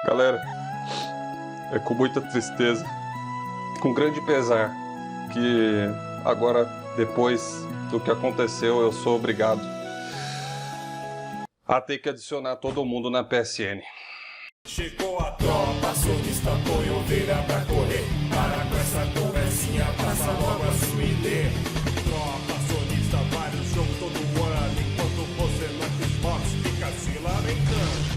Galera, é com muita tristeza, com grande pesar, que agora, depois do que aconteceu, eu sou obrigado a ter que adicionar todo mundo na PSN. Chegou a tropa, acionista põe ovelha pra correr. Para com essa conversinha, passa logo a sua ideia. Tropa, acionista, vários jogos todo ano. Enquanto você no Xbox fica se lamentando.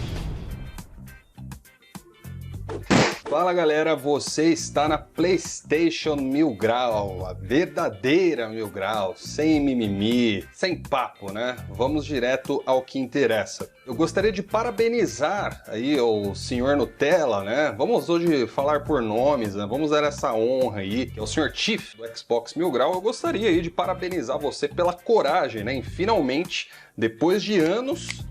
Fala galera, você está na PlayStation 1000 Grau, a verdadeira 1000 Grau, sem mimimi, sem papo, né? Vamos direto ao que interessa. Eu gostaria de parabenizar aí o senhor Nutella, né? Vamos hoje falar por nomes, né? Vamos dar essa honra aí, que é o senhor Chief do Xbox 1000 Grau. Eu gostaria aí de parabenizar você pela coragem, né? Em finalmente, depois de anos,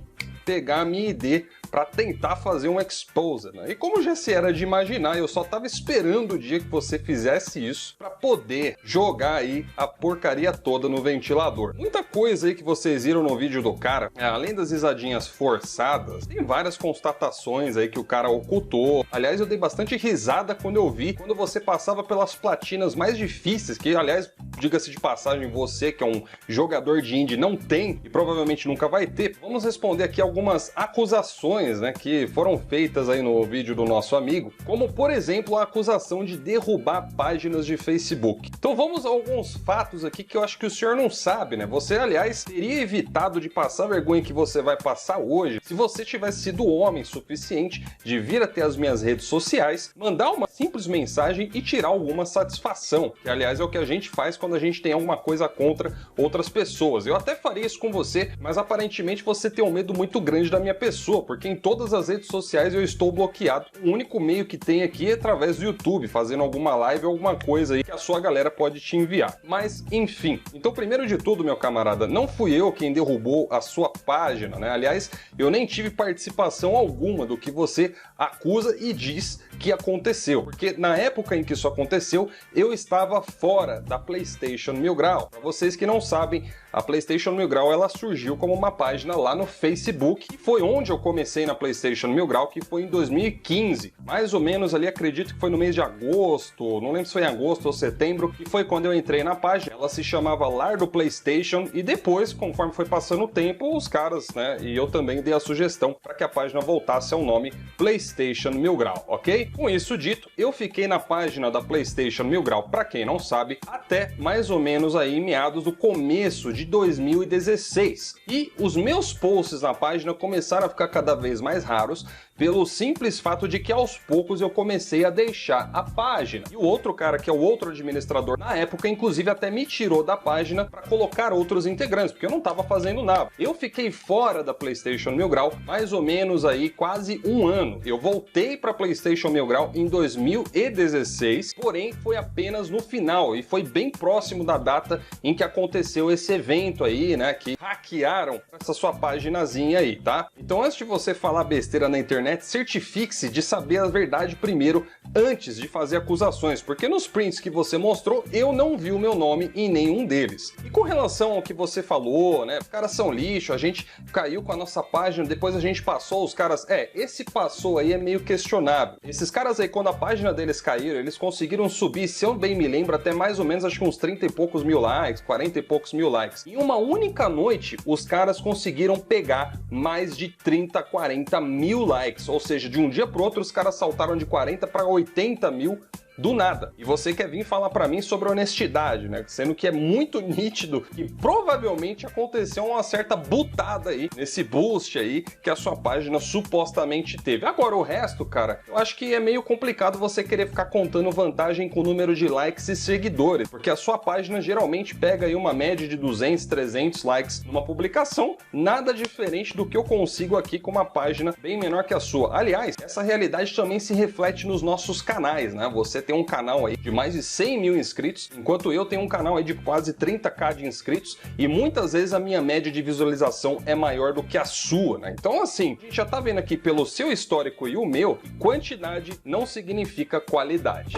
pegar a minha ID para tentar fazer um Exposed, né? E como já se era de imaginar, eu só tava esperando o dia que você fizesse isso para poder jogar aí a porcaria toda no ventilador. Muita coisa aí que vocês viram no vídeo do cara, além das risadinhas forçadas, tem várias constatações aí que o cara ocultou. Aliás, eu dei bastante risada quando eu vi, quando você passava pelas platinas mais difíceis, que aliás, diga-se de passagem, você que é um jogador de indie não tem e provavelmente nunca vai ter. Vamos responder aqui algumas acusações, né, que foram feitas aí no vídeo do nosso amigo, como por exemplo a acusação de derrubar páginas de Facebook. Então vamos a alguns fatos aqui que eu acho que o senhor não sabe, né? Você, aliás, teria evitado de passar a vergonha que você vai passar hoje se você tivesse sido homem suficiente de vir até as minhas redes sociais, mandar uma simples mensagem e tirar alguma satisfação, que aliás é o que a gente faz quando a gente tem alguma coisa contra outras pessoas. Eu até faria isso com você, mas aparentemente você tem um medo muito grande da minha pessoa, porque em todas as redes sociais eu estou bloqueado. O único meio que tem aqui é através do YouTube, fazendo alguma live ou alguma coisa aí que a sua galera pode te enviar. Mas, enfim. Então, primeiro de tudo, meu camarada, não fui eu quem derrubou a sua página, né? Aliás, eu nem tive participação alguma do que você acusa e diz que aconteceu. Porque na época em que isso aconteceu, eu estava fora da PlayStation 1000 Grau. Para vocês que não sabem, a PlayStation 1000 Grau, ela surgiu como uma página lá no Facebook, e foi onde eu comecei na PlayStation 1000 Grau, que foi em 2015. Mais ou menos ali, acredito que foi no mês de agosto, não lembro se foi em agosto ou setembro, que foi quando eu entrei na página. Ela se chamava Lar do PlayStation, e depois, conforme foi passando o tempo, os caras, né, e eu também dei a sugestão para que a página voltasse ao nome PlayStation 1000 Grau, ok? Com isso dito, eu fiquei na página da PlayStation 1000 Grau, para quem não sabe, até mais ou menos aí meados do começo de 2016. E os meus posts na página começaram a ficar cada vez mais raros, pelo simples fato de que aos poucos eu comecei a deixar a página. E o outro cara, que é o outro administrador, na época, inclusive até me tirou da página para colocar outros integrantes, porque eu não estava fazendo nada. Eu fiquei fora da PlayStation 1000 Grau mais ou menos aí quase um ano. Eu voltei para PlayStation 1000 Grau em 2016, porém foi apenas no final e foi bem próximo da data em que aconteceu esse evento aí, né, que hackearam essa sua paginazinha aí, tá? Então antes de você falar besteira na internet, certifique-se de saber a verdade primeiro, antes de fazer acusações, porque nos prints que você mostrou, eu não vi o meu nome em nenhum deles. E com relação ao que você falou, né, os caras são lixo, a gente caiu com a nossa página, depois a gente passou, os caras, esse passou aí é meio questionável. Esses caras aí, quando a página deles caiu, eles conseguiram subir, se eu bem me lembro, até mais ou menos, acho que uns 30 e poucos mil likes, 40 e poucos mil likes. Em uma única noite, os caras conseguiram pegar mais de 30, 40 mil likes. Ou seja, de um dia para o outro, os caras saltaram de 40 para 80 mil do nada. E você quer vir falar pra mim sobre honestidade, né? Sendo que é muito nítido que provavelmente aconteceu uma certa butada aí, nesse boost aí que a sua página supostamente teve. Agora o resto, cara, eu acho que é meio complicado você querer ficar contando vantagem com o número de likes e seguidores, porque a sua página geralmente pega aí uma média de 200, 300 likes numa publicação, nada diferente do que eu consigo aqui com uma página bem menor que a sua. Aliás, essa realidade também se reflete nos nossos canais, né? Você tem um canal aí de mais de 100 mil inscritos, enquanto eu tenho um canal aí de quase 30k de inscritos, e muitas vezes a minha média de visualização é maior do que a sua, né? Então assim, a gente já tá vendo aqui pelo seu histórico e o meu, quantidade não significa qualidade.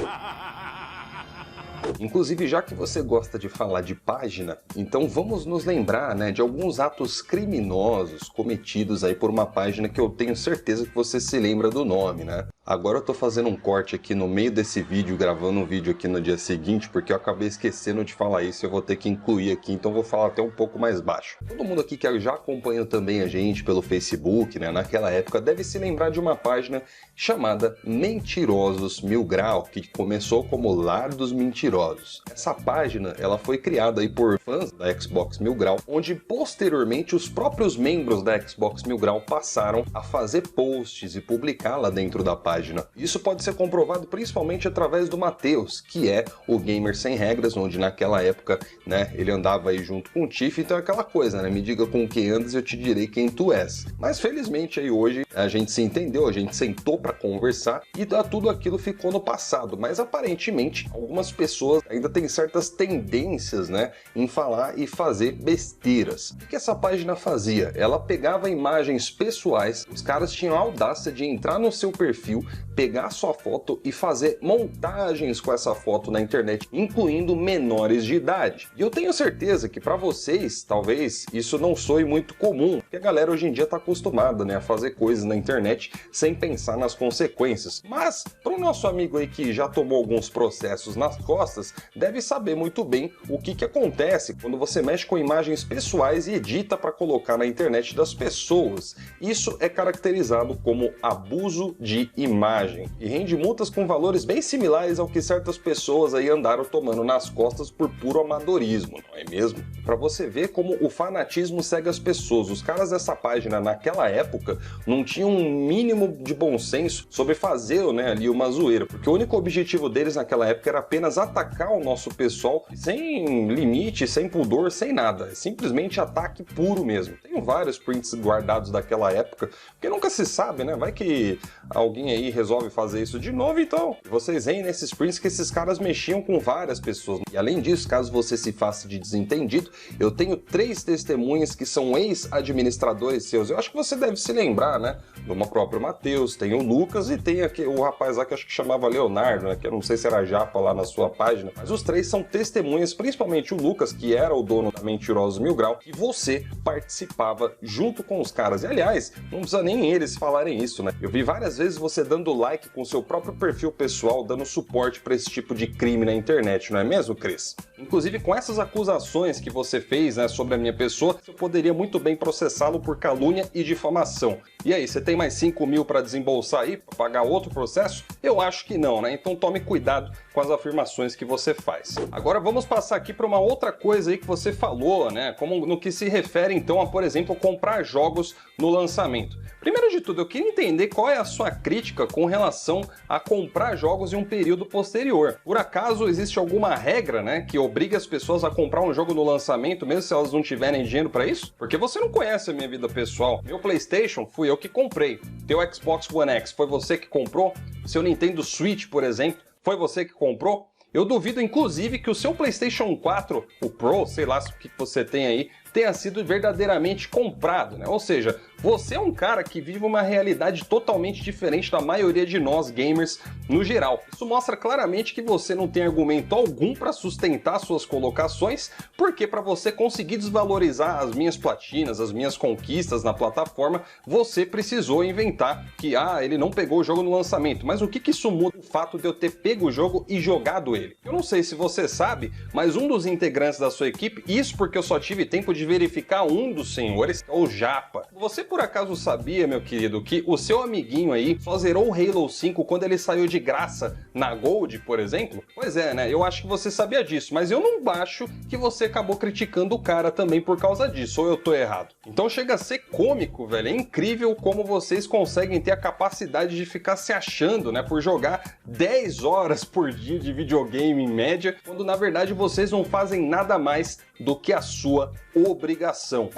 Inclusive, já que você gosta de falar de página, então vamos nos lembrar, né, de alguns atos criminosos cometidos aí por uma página que eu tenho certeza que você se lembra do nome, né? Agora eu tô fazendo um corte aqui no meio desse vídeo, gravando um vídeo aqui no dia seguinte, porque eu acabei esquecendo de falar isso, eu vou ter que incluir aqui, então vou falar até um pouco mais baixo. Todo mundo aqui que já acompanhou também a gente pelo Facebook, né, naquela época, deve se lembrar de uma página chamada Mentirosos Mil Grau, que começou como Lar dos Mentirosos. Essa página, ela foi criada aí por fãs da Xbox Mil Grau, onde posteriormente os próprios membros da Xbox Mil Grau passaram a fazer posts e publicar lá dentro da página. Isso pode ser comprovado principalmente através do Matheus, que é o Gamer Sem Regras, onde naquela época, né, ele andava aí junto com o Tiff, então é aquela coisa, né, me diga com quem andas e eu te direi quem tu és. Mas felizmente aí hoje a gente se entendeu, a gente sentou para conversar e tudo aquilo ficou no passado, mas aparentemente algumas pessoas ainda têm certas tendências, né, em falar e fazer besteiras. O que essa página fazia? Ela pegava imagens pessoais, os caras tinham a audácia de entrar no seu perfil, pegar a sua foto e fazer montagens com essa foto na internet, incluindo menores de idade. E eu tenho certeza que para vocês, talvez, isso não soe muito comum, porque a galera hoje em dia está acostumada, né, a fazer coisas na internet sem pensar nas consequências. Mas, para o nosso amigo aí que já tomou alguns processos nas costas, deve saber muito bem o que acontece quando você mexe com imagens pessoais e edita para colocar na internet das pessoas. Isso é caracterizado como abuso de imagem e rende multas com valores bem similares ao que certas pessoas aí andaram tomando nas costas por puro amadorismo, não é mesmo? Para você ver como o fanatismo segue as pessoas. Os caras dessa página naquela época não tinham um mínimo de bom senso sobre fazer, né, ali uma zoeira, porque o único objetivo deles naquela época era apenas atacar o nosso pessoal sem limite, sem pudor, sem nada. É simplesmente ataque puro mesmo. Tenho vários prints guardados daquela época, porque nunca se sabe, né? Vai que alguém aí resolve fazer isso de novo, então vocês veem nesses prints que esses caras mexiam com várias pessoas. E além disso, caso você se faça de desentendido, eu tenho 3 testemunhas que são ex-administradores seus. Eu acho que você deve se lembrar, né, do próprio Matheus, tem o Lucas e tem aqui o rapaz lá que acho que chamava Leonardo, né, que eu não sei se era japa lá na sua página, mas os 3 são testemunhas, principalmente o Lucas, que era o dono da Mentirosos Mil Grau, e você participava junto com os caras. E aliás, não precisa nem eles falarem isso, né? Eu vi várias vezes você dando like com seu próprio perfil pessoal, dando suporte para esse tipo de crime na internet, não é mesmo, Cris? Inclusive, com essas acusações que você fez, né, sobre a minha pessoa, eu poderia muito bem processá-lo por calúnia e difamação. E aí, você tem mais 5 mil para desembolsar aí, para pagar outro processo? Eu acho que não, né? Então tome cuidado com as afirmações que você faz. Agora vamos passar aqui para uma outra coisa aí que você falou, né? Como no que se refere então a, por exemplo, comprar jogos no lançamento. Primeiro de tudo, eu queria entender qual é a sua crítica com relação a comprar jogos em um período posterior. Por acaso existe alguma regra, né, que obriga as pessoas a comprar um jogo no lançamento, mesmo se elas não tiverem dinheiro para isso? Porque você não conhece a minha vida pessoal. Meu PlayStation fui eu que comprei. Teu Xbox One X foi você que comprou? Seu Nintendo Switch, por exemplo, foi você que comprou? Eu duvido, inclusive, que o seu PlayStation 4, o Pro, sei lá o que você tem aí, tenha sido verdadeiramente comprado, né? Ou seja, você é um cara que vive uma realidade totalmente diferente da maioria de nós gamers no geral. Isso mostra claramente que você não tem argumento algum para sustentar suas colocações, porque para você conseguir desvalorizar as minhas platinas, as minhas conquistas na plataforma, você precisou inventar que, ele não pegou o jogo no lançamento. Mas o que isso muda o fato de eu ter pego o jogo e jogado ele? Eu não sei se você sabe, mas um dos integrantes da sua equipe, isso porque eu só tive tempo de verificar um dos senhores, é o Japa. Você por acaso sabia, meu querido, que o seu amiguinho aí só zerou o Halo 5 quando ele saiu de graça na Gold, por exemplo? Pois é, né? Eu acho que você sabia disso, mas eu não acho que você acabou criticando o cara também por causa disso, ou eu tô errado? Então chega a ser cômico, velho. É incrível como vocês conseguem ter a capacidade de ficar se achando, né, por jogar 10 horas por dia de videogame em média, quando na verdade vocês não fazem nada mais do que a sua obrigação.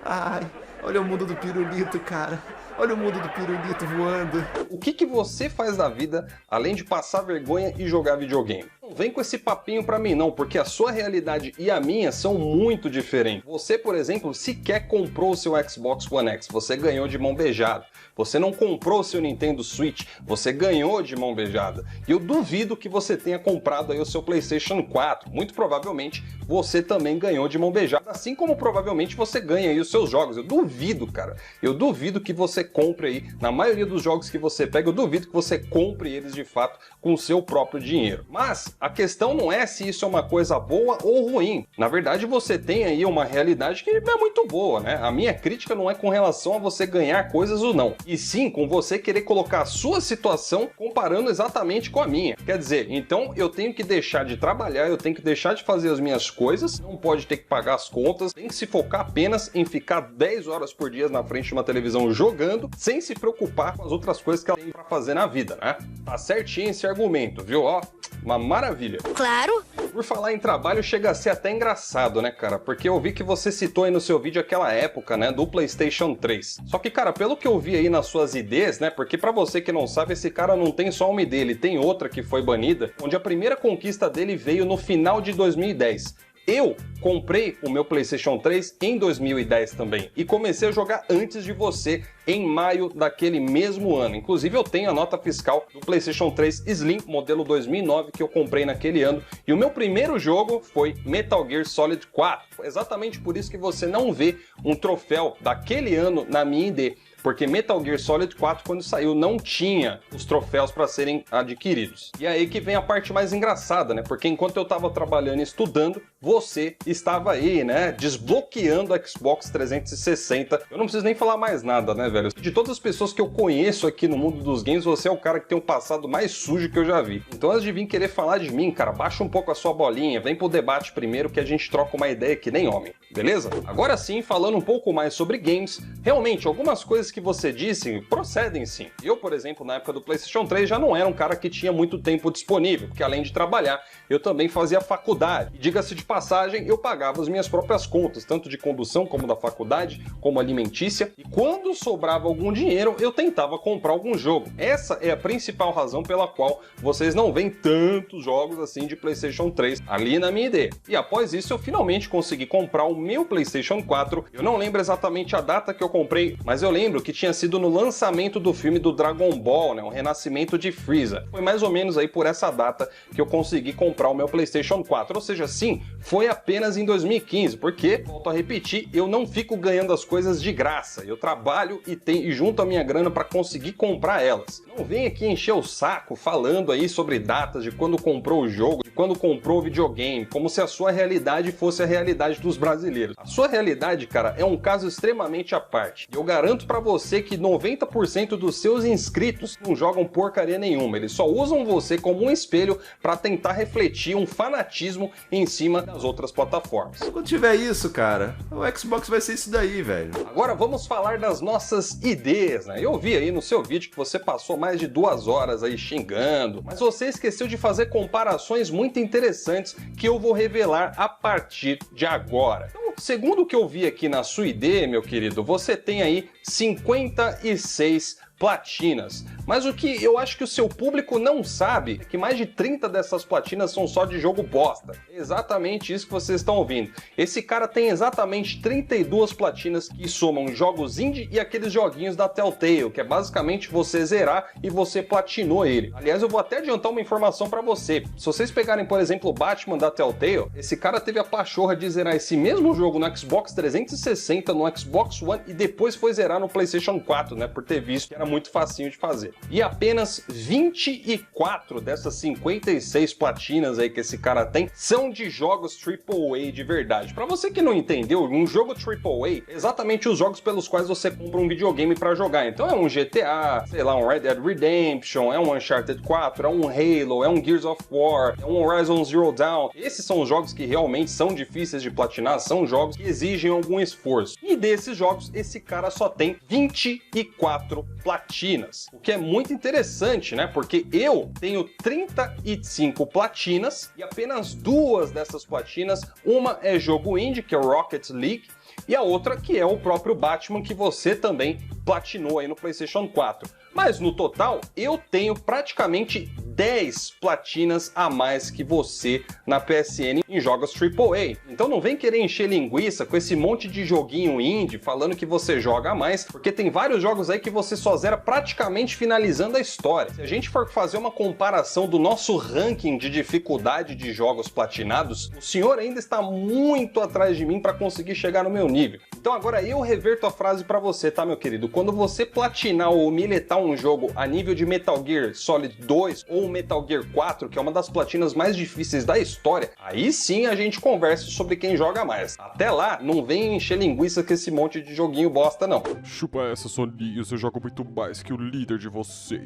Ai, olha o mundo do pirulito, cara. Olha o mundo do pirulito voando. O que você faz da vida além de passar vergonha e jogar videogame? Não vem com esse papinho pra mim não, porque a sua realidade e a minha são muito diferentes. Você, por exemplo, sequer comprou o seu Xbox One X, você ganhou de mão beijada. Você não comprou o seu Nintendo Switch, você ganhou de mão beijada. E eu duvido que você tenha comprado aí o seu PlayStation 4. Muito provavelmente você também ganhou de mão beijada, assim como provavelmente você ganha aí os seus jogos. Eu duvido, cara. Eu duvido que você compre aí, na maioria dos jogos que você pega, eu duvido que você compre eles de fato com o seu próprio dinheiro. Mas a questão não é se isso é uma coisa boa ou ruim. Na verdade, você tem aí uma realidade que é muito boa, né? A minha crítica não é com relação a você ganhar coisas ou não, e sim com você querer colocar a sua situação comparando exatamente com a minha. Quer dizer, então eu tenho que deixar de trabalhar, eu tenho que deixar de fazer as minhas coisas, não pode ter que pagar as contas, tem que se focar apenas em ficar 10 horas por dia na frente de uma televisão jogando, sem se preocupar com as outras coisas que ela tem pra fazer na vida, né? Tá certinho esse argumento, viu? Ó, uma maravilha. Claro. Por falar em trabalho, chega a ser até engraçado, né, cara? Porque eu vi que você citou aí no seu vídeo aquela época, né, do PlayStation 3. Só que, cara, pelo que eu vi aí nas suas ideias, né, porque pra você que não sabe, esse cara não tem só uma ideia, ele tem outra que foi banida, onde a primeira conquista dele veio no final de 2010. Eu comprei o meu PlayStation 3 em 2010 também e comecei a jogar antes de você em maio daquele mesmo ano. Inclusive eu tenho a nota fiscal do PlayStation 3 Slim, modelo 2009, que eu comprei naquele ano. E o meu primeiro jogo foi Metal Gear Solid 4. Exatamente por isso que você não vê um troféu daquele ano na minha ID. Porque Metal Gear Solid 4, quando saiu, não tinha os troféus para serem adquiridos. E aí que vem a parte mais engraçada, né? Porque enquanto eu estava trabalhando e estudando, você estava aí, né? Desbloqueando o Xbox 360. Eu não preciso nem falar mais nada, né, velho? De todas as pessoas que eu conheço aqui no mundo dos games, você é o cara que tem um passado mais sujo que eu já vi. Então, antes de vir querer falar de mim, cara, baixa um pouco a sua bolinha, vem pro debate primeiro que a gente troca uma ideia que nem homem, beleza? Agora sim, falando um pouco mais sobre games, realmente, algumas coisas que você disse procedem sim. Eu, por exemplo, na época do PlayStation 3 já não era um cara que tinha muito tempo disponível, porque além de trabalhar, eu também fazia faculdade. E diga-se de passagem, eu pagava as minhas próprias contas, tanto de condução como da faculdade, como alimentícia, e quando sobrava algum dinheiro, eu tentava comprar algum jogo. Essa é a principal razão pela qual vocês não veem tantos jogos assim de PlayStation 3 ali na minha ideia. E após isso, eu finalmente consegui comprar o meu PlayStation 4. Eu não lembro exatamente a data que eu comprei, mas eu lembro que tinha sido no lançamento do filme do Dragon Ball, né, o renascimento de Freeza. Foi mais ou menos aí por essa data que eu consegui comprar o meu PlayStation 4, ou seja, sim, foi apenas em 2015, porque, volto a repetir, eu não fico ganhando as coisas de graça, eu trabalho e junto a minha grana para conseguir comprar elas. Não vem aqui encher o saco falando aí sobre datas de quando comprou o jogo, de quando comprou o videogame, como se a sua realidade fosse a realidade dos brasileiros. A sua realidade, cara, é um caso extremamente à parte. Eu garanto para você que 90% dos seus inscritos não jogam porcaria nenhuma, eles só usam você como um espelho para tentar refletir um fanatismo em cima das outras plataformas. Quando tiver isso, cara, o Xbox vai ser isso daí, velho. Agora vamos falar das nossas ideias, né? Eu vi aí no seu vídeo que você passou mais de 2 horas aí xingando, mas você esqueceu de fazer comparações muito interessantes que eu vou revelar a partir de agora. Então, segundo o que eu vi aqui na sua ID, meu querido, você tem aí 56 platinas. Mas o que eu acho que o seu público não sabe é que mais de 30 dessas platinas são só de jogo bosta. É exatamente isso que vocês estão ouvindo. Esse cara tem exatamente 32 platinas que somam jogos indie e aqueles joguinhos da Telltale, que é basicamente você zerar e você platinou ele. Aliás, eu vou até adiantar uma informação pra você. Se vocês pegarem, por exemplo, o Batman da Telltale, esse cara teve a pachorra de zerar esse mesmo jogo no Xbox 360, no Xbox One e depois foi zerar no PlayStation 4, né, por ter visto que era muito facinho de fazer. E apenas 24 dessas 56 platinas aí que esse cara tem são de jogos AAA de verdade. Pra você que não entendeu, um jogo AAA é exatamente os jogos pelos quais você compra um videogame pra jogar. Então é um GTA, sei lá, um Red Dead Redemption, é um Uncharted 4, é um Halo, é um Gears of War, é um Horizon Zero Dawn. Esses são os jogos que realmente são difíceis de platinar, são jogos que exigem algum esforço. E desses jogos, esse cara só tem 24 platinas, o que é muito interessante, né? Porque eu tenho 35 platinas e apenas 2 dessas platinas, uma é jogo indie, que é o Rocket League, e a outra que é o próprio Batman, que você também platinou aí no PlayStation 4. Mas no total, eu tenho praticamente 10 platinas a mais que você na PSN em jogos AAA. Então não vem querer encher linguiça com esse monte de joguinho indie falando que você joga a mais, porque tem vários jogos aí que você só zera praticamente finalizando a história. Se a gente for fazer uma comparação do nosso ranking de dificuldade de jogos platinados, o senhor ainda está muito atrás de mim para conseguir chegar no meu nível. Então agora eu reverto a frase para você, tá, meu querido? Quando você platinar ou miletar um jogo a nível de Metal Gear Solid 2 ou Metal Gear 4, que é uma das platinas mais difíceis da história, aí sim a gente conversa sobre quem joga mais. Até lá, não vem encher linguiça com esse monte de joguinho bosta, não. Chupa essa, soninhos, eu jogo muito mais que o líder de vocês.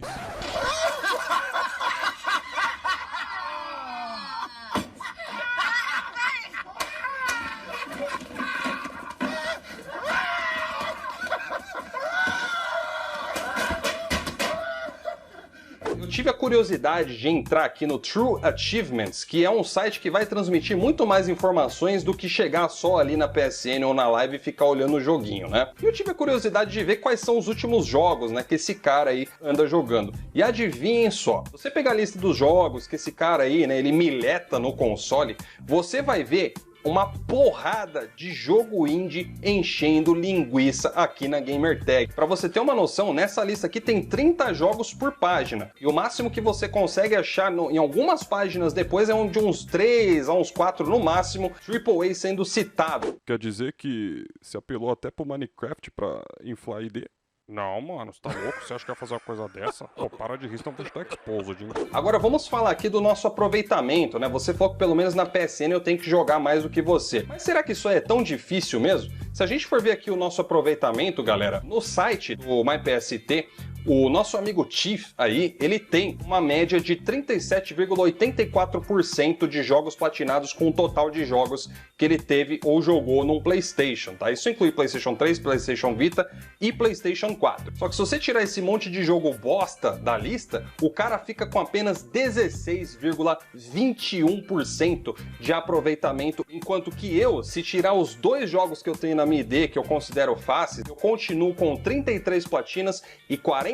Eu tive a curiosidade de entrar aqui no True Achievements, que é um site que vai transmitir muito mais informações do que chegar só ali na PSN ou na live e ficar olhando o joguinho, né? E eu tive a curiosidade de ver quais são os últimos jogos, né, que esse cara aí anda jogando. E adivinhem só, se você pegar a lista dos jogos que esse cara aí, né, ele mileta no console, você vai ver uma porrada de jogo indie enchendo linguiça aqui na Gamertag. Para você ter uma noção, nessa lista aqui tem 30 jogos por página. E o máximo que você consegue achar em algumas páginas depois é de uns 3 a uns 4 no máximo, AAA sendo citado. Quer dizer que se apelou até pro Minecraft pra inflar ID? Não, mano, você tá louco? Você acha que vai fazer uma coisa dessa? Pô, para de rir, senão você tá exposed, hein? Agora vamos falar aqui do nosso aproveitamento, né? Você falou que pelo menos na PSN eu tenho que jogar mais do que você. Mas será que isso é tão difícil mesmo? Se a gente for ver aqui o nosso aproveitamento, galera, no site do MyPST, o nosso amigo Chief aí, ele tem uma média de 37,84% de jogos platinados com o total de jogos que ele teve ou jogou num PlayStation, tá? Isso inclui PlayStation 3, PlayStation Vita e PlayStation 4. Só que se você tirar esse monte de jogo bosta da lista, o cara fica com apenas 16,21% de aproveitamento, enquanto que eu, se tirar os 2 jogos que eu tenho na minha ID, que eu considero fáceis, eu continuo com 33 platinas e 45,8%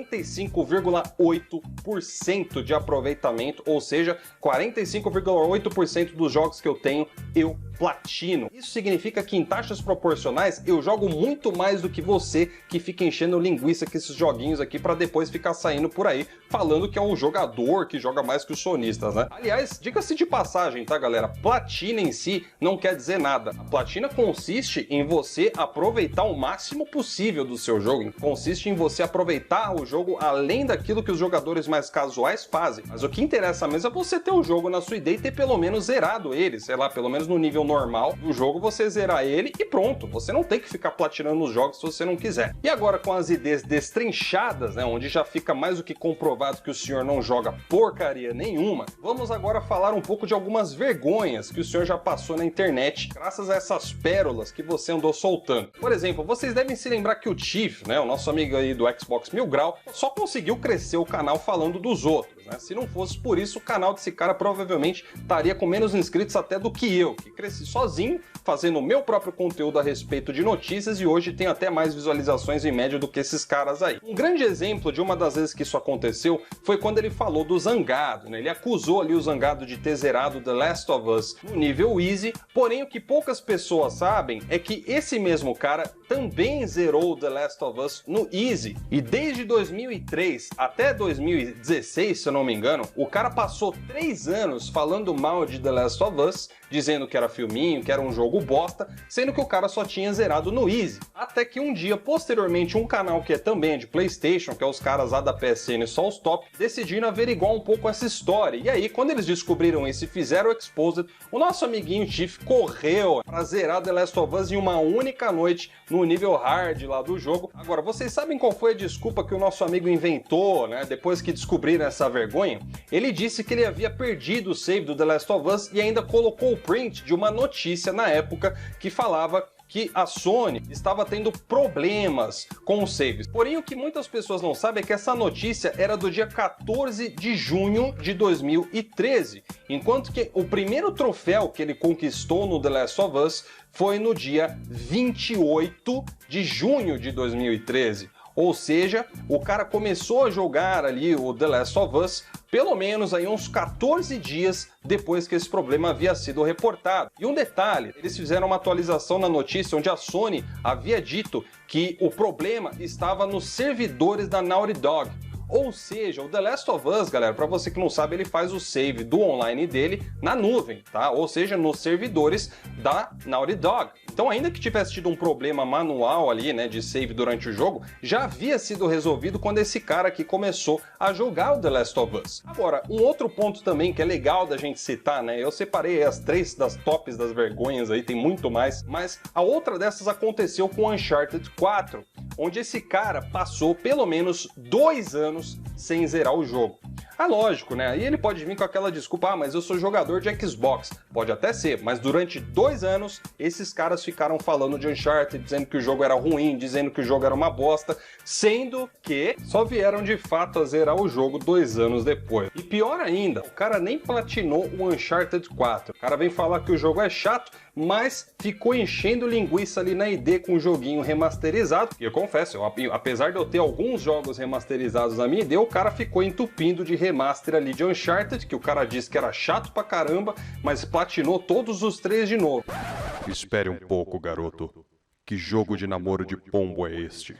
de aproveitamento, ou seja, 45,8% dos jogos que eu tenho eu platino. Isso significa que em taxas proporcionais eu jogo muito mais do que você que fica enchendo linguiça com esses joguinhos aqui para depois ficar saindo por aí falando que é um jogador que joga mais que os sonistas, né? Aliás, diga-se de passagem, tá, galera? Platina em si não quer dizer nada. A platina consiste em você aproveitar o máximo possível do seu jogo. Consiste em você aproveitar o jogo além daquilo que os jogadores mais casuais fazem. Mas o que interessa mesmo é você ter o jogo na sua ID e ter pelo menos zerado ele, sei lá, pelo menos no nível normal do jogo, você zerar ele e pronto. Você não tem que ficar platinando os jogos se você não quiser. E agora com as IDs destrinchadas, né, onde já fica mais do que comprovado que o senhor não joga porcaria nenhuma, vamos agora falar um pouco de algumas vergonhas que o senhor já passou na internet graças a essas pérolas que você andou soltando. Por exemplo, vocês devem se lembrar que o Chief, né, o nosso amigo aí do Xbox Mil Grau, só conseguiu crescer o canal falando dos outros, né? Se não fosse por isso, o canal desse cara provavelmente estaria com menos inscritos até do que eu, que cresci sozinho, fazendo o meu próprio conteúdo a respeito de notícias e hoje tem até mais visualizações em média do que esses caras aí. Um grande exemplo de uma das vezes que isso aconteceu foi quando ele falou do Zangado, né? Ele acusou ali o Zangado de ter zerado The Last of Us no nível Easy, porém o que poucas pessoas sabem é que esse mesmo cara também zerou The Last of Us no Easy. E desde 2003 até 2016, se eu não me engano, o cara passou 3 anos falando mal de The Last of Us, dizendo que era filminho, que era um jogo bosta, sendo que o cara só tinha zerado no Easy. Até que um dia, posteriormente, um canal que é também de PlayStation, que é os caras lá da PSN só os top, decidiram averiguar um pouco essa história. E aí, quando eles descobriram isso e fizeram o Exposed, o nosso amiguinho Chief correu pra zerar The Last of Us em uma única noite no nível hard lá do jogo. Agora, vocês sabem qual foi a desculpa que o nosso amigo inventou, né? Depois que descobriram essa vergonha? Ele disse que ele havia perdido o save do The Last of Us e ainda colocou o print de uma notícia na época que falava que a Sony estava tendo problemas com os saves. Porém, o que muitas pessoas não sabem é que essa notícia era do dia 14 de junho de 2013, enquanto que o primeiro troféu que ele conquistou no The Last of Us foi no dia 28 de junho de 2013. Ou seja, o cara começou a jogar ali o The Last of Us pelo menos aí uns 14 dias depois que esse problema havia sido reportado. E um detalhe, eles fizeram uma atualização na notícia onde a Sony havia dito que o problema estava nos servidores da Naughty Dog. Ou seja, o The Last of Us, galera, para você que não sabe, ele faz o save do online dele na nuvem, tá? Ou seja, nos servidores da Naughty Dog. Então, ainda que tivesse tido um problema manual ali, né, de save durante o jogo, já havia sido resolvido quando esse cara aqui começou a jogar o The Last of Us. Agora, um outro ponto também que é legal da gente citar, né? Eu separei as 3 das tops das vergonhas aí, tem muito mais, mas a outra dessas aconteceu com Uncharted 4, onde esse cara passou pelo menos 2 anos sem zerar o jogo. Ah, lógico, né? Aí ele pode vir com aquela desculpa, mas eu sou jogador de Xbox. Pode até ser, mas durante 2 anos, esses caras ficaram falando de Uncharted, dizendo que o jogo era ruim, dizendo que o jogo era uma bosta, sendo que só vieram de fato a zerar o jogo 2 anos depois. E pior ainda, o cara nem platinou o Uncharted 4. O cara vem falar que o jogo é chato, mas ficou enchendo linguiça ali na ID com o joguinho remasterizado. E eu confesso, apesar de eu ter alguns jogos remasterizados na minha ID, o cara ficou entupindo de remaster ali de Uncharted, que o cara disse que era chato pra caramba, mas platinou todos os 3 de novo. Espere um pouco, garoto. Que jogo de namoro de pombo é este?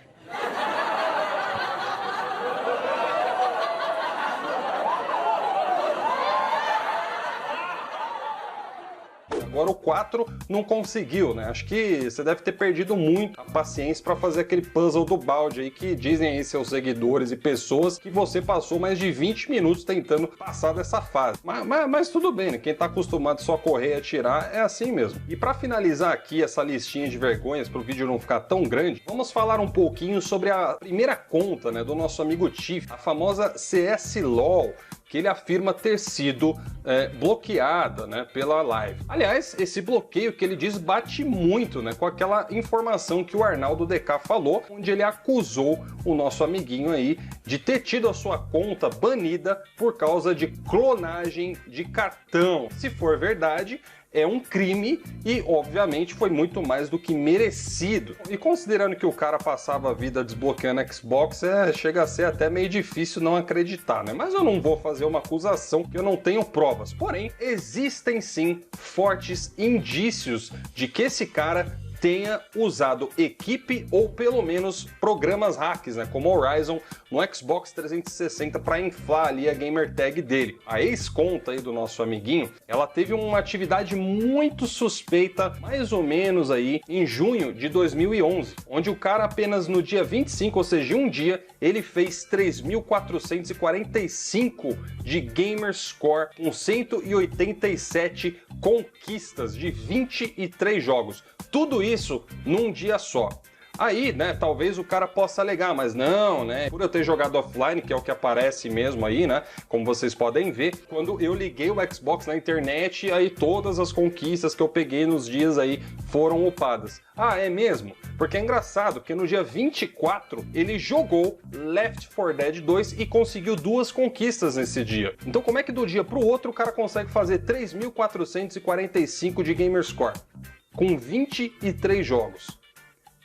Agora o 4 não conseguiu, né? Acho que você deve ter perdido muito a paciência para fazer aquele puzzle do balde aí que dizem aí seus seguidores e pessoas que você passou mais de 20 minutos tentando passar dessa fase. Mas tudo bem, né? Quem tá acostumado só a correr e atirar é assim mesmo. E para finalizar aqui essa listinha de vergonhas para o vídeo não ficar tão grande, vamos falar um pouquinho sobre a primeira conta, né, do nosso amigo Tiff, a famosa CSLOL, que ele afirma ter sido bloqueada, né, pela live. Aliás, esse bloqueio que ele diz bate muito, né, com aquela informação que o Arnaldo DK falou, onde ele acusou o nosso amiguinho aí de ter tido a sua conta banida por causa de clonagem de cartão. Se for verdade, é um crime e, obviamente, foi muito mais do que merecido. E considerando que o cara passava a vida desbloqueando Xbox, chega a ser até meio difícil não acreditar, né? Mas eu não vou fazer uma acusação que eu não tenho provas. Porém, existem sim fortes indícios de que esse cara tenha usado equipe ou pelo menos programas hacks, né, como Horizon no Xbox 360 para inflar ali a gamer tag dele. A ex-conta aí do nosso amiguinho, ela teve uma atividade muito suspeita, mais ou menos aí em junho de 2011, onde o cara apenas no dia 25, ou seja, um dia, ele fez 3.445 de gamer score com 187 conquistas de 23 jogos. Tudo isso num dia só. Aí, né, talvez o cara possa alegar, mas não, né, por eu ter jogado offline, que é o que aparece mesmo aí, né, como vocês podem ver, quando eu liguei o Xbox na internet, aí todas as conquistas que eu peguei nos dias aí foram upadas. Ah, é mesmo? Porque é engraçado, que no dia 24 ele jogou Left 4 Dead 2 e conseguiu 2 conquistas nesse dia. Então como é que do dia pro outro o cara consegue fazer 3.445 de gamerscore com 23 jogos?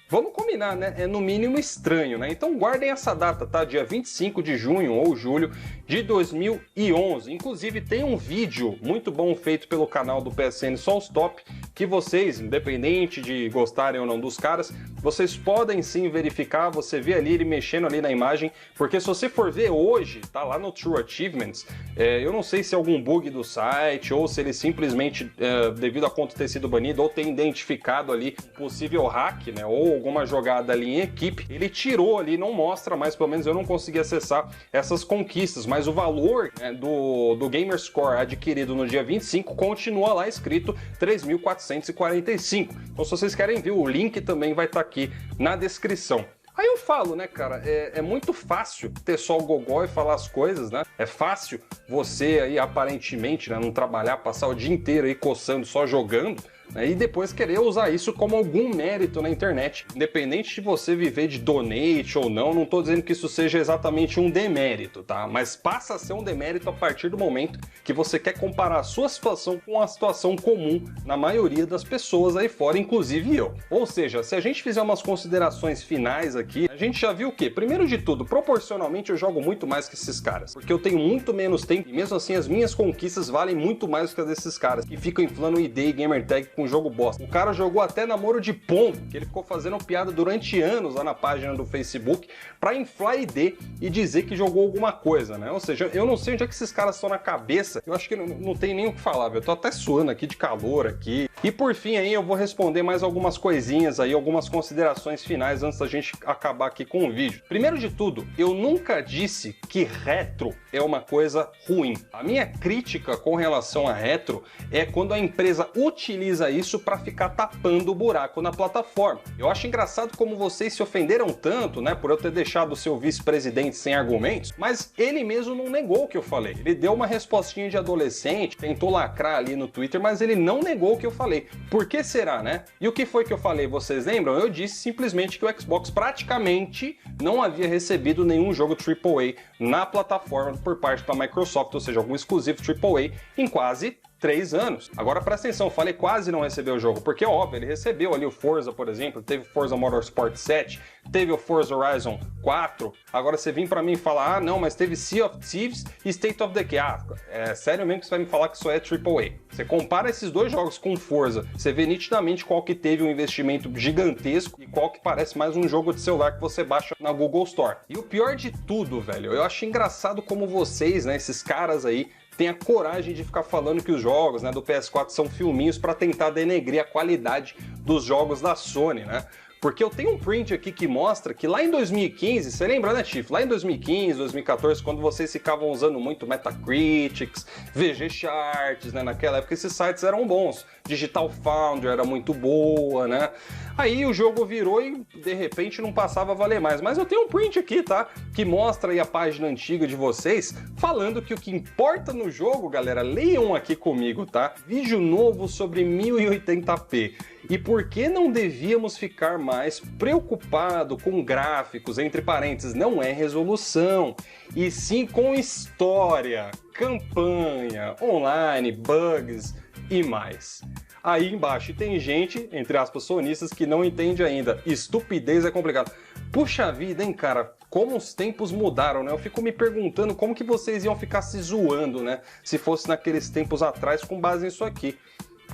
Vamos combinar, né? É no mínimo estranho, né? Então guardem essa data, tá? Dia 25 de junho ou julho de 2011. Inclusive tem um vídeo muito bom feito pelo canal do PSN Solstop que vocês, independente de gostarem ou não dos caras, vocês podem sim verificar, você vê ali ele mexendo ali na imagem, porque se você for ver hoje, tá lá no True Achievements, eu não sei se é algum bug do site ou se ele simplesmente, devido a conta ter sido banido ou ter identificado ali possível hack, né? Ou alguma jogada ali em equipe, ele tirou ali, não mostra, mas pelo menos eu não consegui acessar essas conquistas, mas o valor, né, do Gamerscore adquirido no dia 25 continua lá escrito 3.445. Então se vocês querem ver, o link também vai estar aqui na descrição. Aí eu falo, né, cara, é muito fácil ter só o gogó e falar as coisas, né? É fácil você aí, aparentemente, né, não trabalhar, passar o dia inteiro aí coçando, só jogando. né? E depois querer usar isso como algum mérito na internet. Independente de você viver de donate ou não tô dizendo que isso seja exatamente um demérito, tá? Mas passa a ser um demérito a partir do momento que você quer comparar a sua situação com a situação comum na maioria das pessoas aí fora, inclusive eu. Ou seja, se a gente fizer umas considerações finais aqui, a gente já viu o quê? Primeiro de tudo, proporcionalmente eu jogo muito mais que esses caras, porque eu tenho muito menos tempo e mesmo assim as minhas conquistas valem muito mais do que as desses caras que ficam inflando ID e gamertag com jogo bosta. O cara jogou até namoro de pombo, que ele ficou fazendo piada durante anos lá na página do Facebook pra inflar ID e dizer que jogou alguma coisa, né? Ou seja, eu não sei onde é que esses caras estão na cabeça, eu acho que não tem nem o que falar, velho. Eu tô até suando aqui de calor aqui. E por fim aí eu vou responder mais algumas coisinhas aí, algumas considerações finais antes da gente acabar aqui com o vídeo. Primeiro de tudo, eu nunca disse que retro é uma coisa ruim. A minha crítica com relação a retro é quando a empresa utiliza isso para ficar tapando o buraco na plataforma. Eu acho engraçado como vocês se ofenderam tanto, né, por eu ter deixado o seu vice-presidente sem argumentos, mas ele mesmo não negou o que eu falei. Ele deu uma respostinha de adolescente, tentou lacrar ali no Twitter, mas ele não negou o que eu falei. Por que será, né? E o que foi que eu falei? Vocês lembram? Eu disse simplesmente que o Xbox praticamente não havia recebido nenhum jogo AAA na plataforma por parte da Microsoft, ou seja, algum exclusivo AAA em quase 3 anos. Agora presta atenção, eu falei quase não recebeu o jogo, porque óbvio, ele recebeu ali o Forza, por exemplo, teve o Forza Motorsport 7, teve o Forza Horizon 4, agora você vem pra mim e fala, ah não, mas teve Sea of Thieves e State of Decay. Ah, é sério mesmo que você vai me falar que isso é AAA? Você compara esses dois jogos com Forza, você vê nitidamente qual que teve um investimento gigantesco e qual que parece mais um jogo de celular que você baixa na Google Store. E o pior de tudo, velho, eu acho engraçado como vocês, né, esses caras aí, tem a coragem de ficar falando que os jogos, né, do PS4 são filminhos para tentar denegrir a qualidade dos jogos da Sony, né? Porque eu tenho um print aqui que mostra que lá em 2015, você lembra, né, Chief? Lá em 2015, 2014, quando vocês ficavam usando muito Metacritics, VG Charts, né? Naquela época esses sites eram bons. Digital Foundry era muito boa, né? Aí o jogo virou e de repente não passava a valer mais. Mas eu tenho um print aqui, tá? Que mostra aí a página antiga de vocês, falando que o que importa no jogo, galera, leiam aqui comigo, tá? Vídeo novo sobre 1080p. E por que não devíamos ficar mais preocupado com gráficos, entre parênteses, não é resolução, e sim com história, campanha, online, bugs e mais. Aí embaixo tem gente, entre aspas, sonistas, que não entende ainda. Estupidez é complicado. Puxa vida, hein, cara? Como os tempos mudaram, né? Eu fico me perguntando como que vocês iam ficar se zoando, né? Se fosse naqueles tempos atrás com base nisso aqui.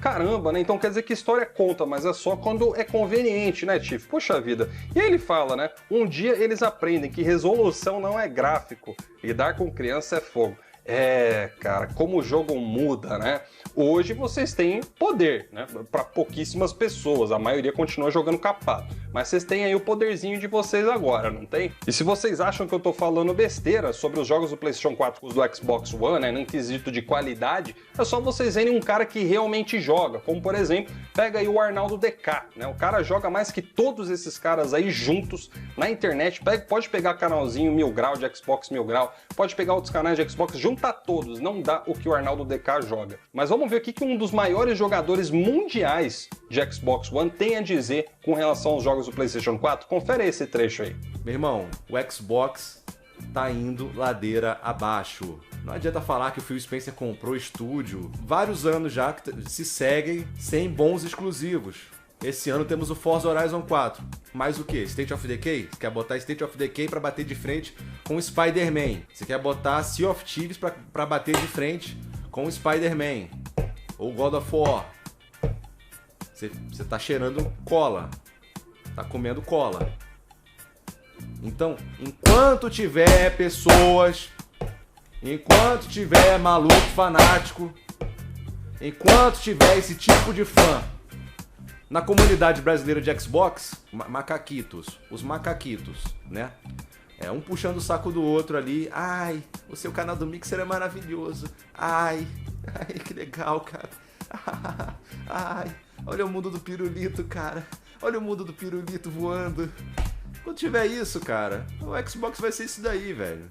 Caramba, né? Então quer dizer que história conta, mas é só quando é conveniente, né, Tiff? Puxa vida. E aí ele fala, né? Um dia eles aprendem que resolução não é gráfico. Lidar com criança é fogo. É, cara, como o jogo muda, né? Hoje vocês têm poder, né? Para pouquíssimas pessoas, a maioria continua jogando capado. Mas vocês têm aí o poderzinho de vocês agora, não tem? E se vocês acham que eu tô falando besteira sobre os jogos do PlayStation 4 e do Xbox One, né, num quesito de qualidade, é só vocês verem um cara que realmente joga, como por exemplo, pega aí o Arnaldo DK, né? O cara joga mais que todos esses caras aí juntos na internet. Pode pegar canalzinho 1000 Grau de Xbox 1000 Grau, pode pegar outros canais de Xbox, junta todos, não dá o que o Arnaldo DK joga. Mas vamos ver o que um dos maiores jogadores mundiais de Xbox One tem a dizer com relação aos jogos do PlayStation 4. Confere esse trecho aí. Meu irmão, o Xbox tá indo ladeira abaixo. Não adianta falar que o Phil Spencer comprou estúdio. Vários anos já que se seguem sem bons exclusivos. Esse ano temos o Forza Horizon 4. Mais o que? State of Decay? Você quer botar State of Decay pra bater de frente com o Spider-Man. Você quer botar Sea of Thieves pra bater de frente com o Spider-Man. Ou God of War. Você tá cheirando cola. Tá comendo cola. Então, enquanto tiver pessoas, enquanto tiver maluco fanático, enquanto tiver esse tipo de fã na comunidade brasileira de Xbox, macaquitos, os macaquitos, né? Um puxando o saco do outro ali. Ai, o seu canal do Mixer é maravilhoso. Ai, que legal, cara. Ai, olha o mundo do pirulito, cara. Olha o mundo do pirulito voando. Quando tiver isso, cara, o Xbox vai ser isso daí, velho.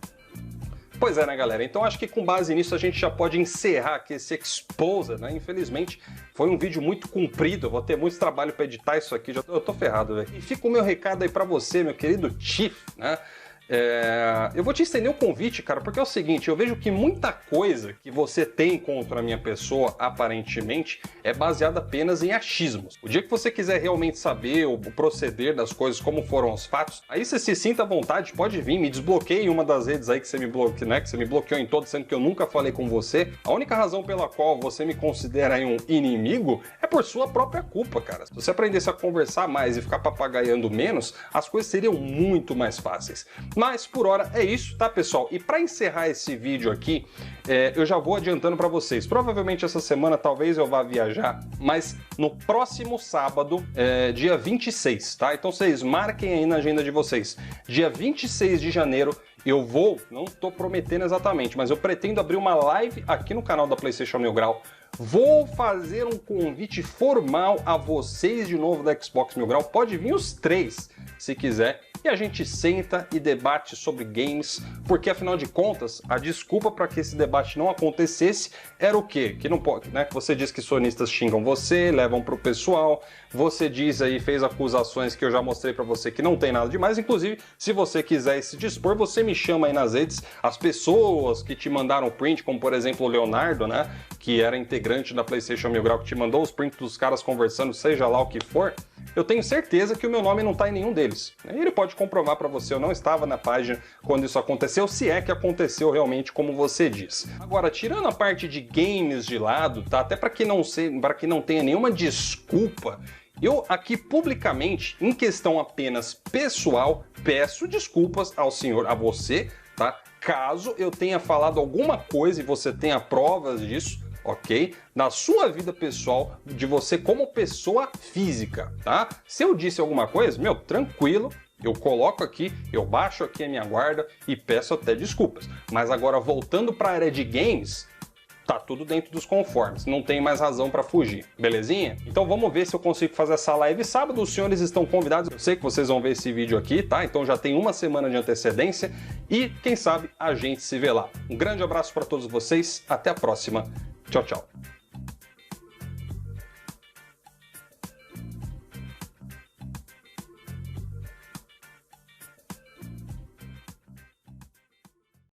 Pois é, né, galera? Então acho que com base nisso a gente já pode encerrar aqui esse Exposed, né? Infelizmente foi um vídeo muito comprido, eu vou ter muito trabalho para editar isso aqui, eu tô ferrado, velho. E fica o meu recado aí para você, meu querido Chief, né? Eu vou te estender o convite, cara, porque é o seguinte, eu vejo que muita coisa que você tem contra a minha pessoa, aparentemente, é baseada apenas em achismos. O dia que você quiser realmente saber o proceder das coisas, como foram os fatos, aí você se sinta à vontade, pode vir, me desbloqueie em uma das redes aí que você me bloqueou, né, que você me bloqueou em todas, sendo que eu nunca falei com você. A única razão pela qual você me considera aí um inimigo é por sua própria culpa, cara. Se você aprendesse a conversar mais e ficar papagaiando menos, as coisas seriam muito mais fáceis. Mas por hora é isso, tá, pessoal? E para encerrar esse vídeo aqui, eu já vou adiantando para vocês. Provavelmente essa semana talvez eu vá viajar, mas no próximo sábado, dia 26, tá? Então vocês marquem aí na agenda de vocês. Dia 26 de janeiro eu vou, não tô prometendo exatamente, mas eu pretendo abrir uma live aqui no canal da PlayStation Mil Grau. Vou fazer um convite formal a vocês de novo da Xbox Mil Grau. Pode vir os 3, se quiser. E a gente senta e debate sobre games, porque afinal de contas, a desculpa para que esse debate não acontecesse era o quê? Que não pode, né? Você diz que sonistas xingam você, levam pro pessoal, você diz aí, fez acusações que eu já mostrei para você que não tem nada demais, inclusive, se você quiser se dispor, você me chama aí nas redes, as pessoas que te mandaram print, como por exemplo o Leonardo, né? Que era integrante da PlayStation Mil Grau, que te mandou os prints dos caras conversando, seja lá o que for, eu tenho certeza que o meu nome não está em nenhum deles. Ele pode comprovar para você, eu não estava na página quando isso aconteceu, se é que aconteceu realmente como você diz. Agora, tirando a parte de games de lado, tá? Até para que não tenha nenhuma desculpa, eu aqui publicamente, em questão apenas pessoal, peço desculpas ao senhor, a você, tá? Caso eu tenha falado alguma coisa e você tenha provas disso, ok? Na sua vida pessoal, de você como pessoa física, tá? Se eu disse alguma coisa, meu, tranquilo, eu coloco aqui, eu baixo aqui a minha guarda e peço até desculpas. Mas agora, voltando para a área de games, tá tudo dentro dos conformes, não tem mais razão para fugir, belezinha? Então vamos ver se eu consigo fazer essa live sábado, os senhores estão convidados, eu sei que vocês vão ver esse vídeo aqui, tá? Então já tem uma semana de antecedência e quem sabe a gente se vê lá. Um grande abraço para todos vocês, até a próxima, tchau, tchau.